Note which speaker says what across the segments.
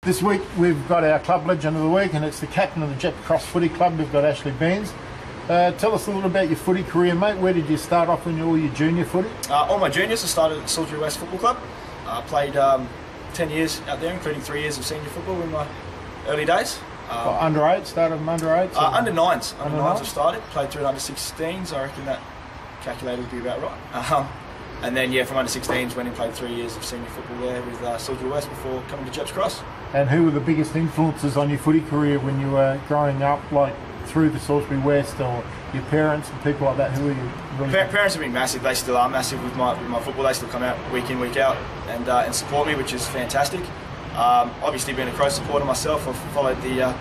Speaker 1: This week we've got our club legend of the week, and it's the captain of the Gepps Cross Footy Club. We've got Benz. Tell us a little about your footy career, mate. Where did you start off in all your junior footy?
Speaker 2: All my juniors, I started at Salisbury West Football Club. I played 10 years out there, including 3 years of senior football in my early days.
Speaker 1: Under 8, started from under 8s?
Speaker 2: Under 9s. Under 9s I've started. Played through at under 16s. I reckon that calculator would be about right. And then, yeah, from under 16s went and played 3 years of senior football there with Salisbury West before coming to Gepps Cross.
Speaker 1: And who were the biggest influences on your footy career when you were growing up, like through the Salisbury West, or your parents and people like that? Who were you? Really
Speaker 2: Parents have been massive. They still are massive with my football. They still come out week in, week out and support me, which is fantastic. Obviously, being a Crows supporter myself, I've followed the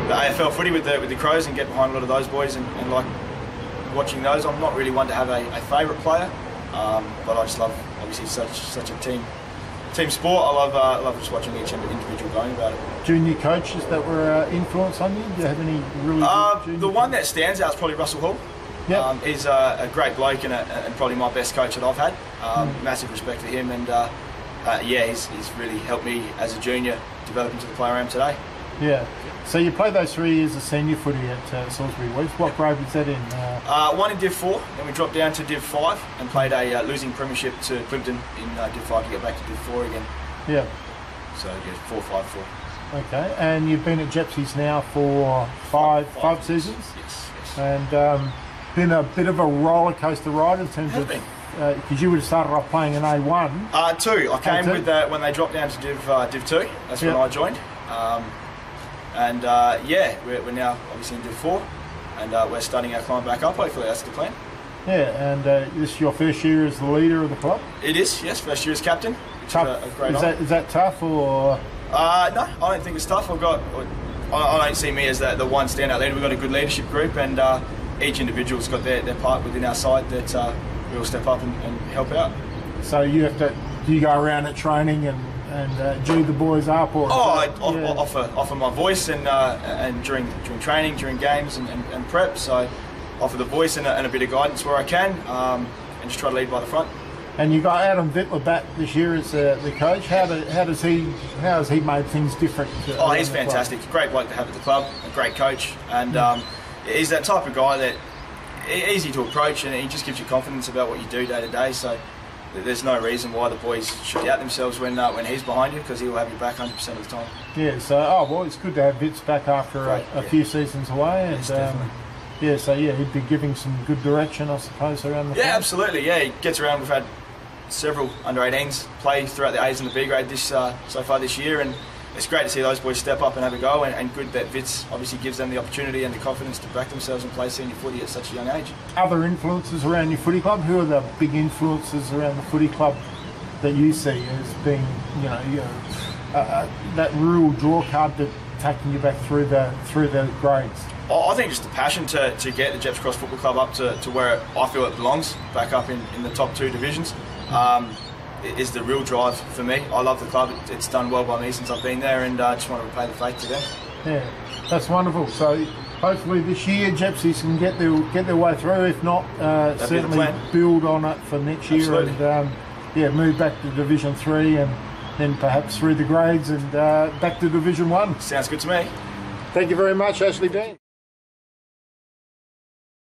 Speaker 2: AFL footy with the Crows and get behind a lot of those boys and like watching those. I'm not really one to have a favourite player. But I just love, obviously, such a team sport. I love just watching each individual going about it.
Speaker 1: Junior coaches that were influence on you? Do you have any really good junior
Speaker 2: The one that stands out is probably Russell Hall.
Speaker 1: Yep.
Speaker 2: He's a great bloke and probably my best coach that I've had. Massive respect for him, and yeah, he's really helped me as a junior develop into the player I am today.
Speaker 1: Yeah. So you played those 3 years of senior footy at Salisbury West. What grade was that in?
Speaker 2: One in Div 4, then we dropped down to Div 5 and played a losing premiership to Plimpton in Div 5 to get back to Div 4 again.
Speaker 1: Yeah.
Speaker 2: So yeah, 4-5-4.
Speaker 1: Okay, and you've been at Gepps now for five seasons?
Speaker 2: Yes.
Speaker 1: And been a bit of a roller coaster ride in terms of, because you would have started off playing in A1.
Speaker 2: 2. I came with when they dropped down to Div 2. That's when I joined. Yeah, we're now obviously in Div 4, and we're starting our climb back up. Hopefully, that's the plan.
Speaker 1: Yeah, and this is your first year as the leader of the club?
Speaker 2: It is, yes. First year as captain.
Speaker 1: Tough. Is that tough, or?
Speaker 2: No, I don't think it's tough. I don't see me as the one standout leader. We've got a good leadership group, and each individual's got their part within our side that we all step up and help out.
Speaker 1: So you have to. Do you go around at training and G the boys up, or?
Speaker 2: I offer my voice and during training, during games and prep. So offer the voice and a bit of guidance where I can, and just try to lead by the front.
Speaker 1: And you got Adam Vittler back this year as the coach. How has he made things different?
Speaker 2: He's fantastic. Great bloke to have at the club. A great coach, and he's that type of guy that easy to approach, and he just gives you confidence about what you do day to day. So there's no reason why the boys should doubt themselves when he's behind you, because he'll have you back 100% of the time. Yeah,
Speaker 1: so well, it's good to have Vitz back after a few seasons away, and
Speaker 2: yes,
Speaker 1: he'd be giving some good direction, I suppose, around the club.
Speaker 2: Yeah, absolutely. Yeah, he gets around. We've had several under 18s play throughout the A's and the B grade so far this year, and it's great to see those boys step up and have a go, and good that Vitz obviously gives them the opportunity and the confidence to back themselves and play senior footy at such a young age.
Speaker 1: Other influences around your footy club? Who are the big influences around the footy club that you see as being, that real draw card that taking you back through the grades?
Speaker 2: I think just the passion to get the Gepps Cross Football Club up to where I feel it belongs, back up in the top 2 divisions. Is the real drive for me. I love the club. It's done well by me since I've been there, and I just want to repay the faith to them. Yeah, that's wonderful. So hopefully this year Gepsies can get their way through. If not, certainly build on it for next year. Absolutely. And move back to Division 3, and then perhaps through the grades and back to Division 1. Sounds good to me.
Speaker 1: Thank you very much, Benz.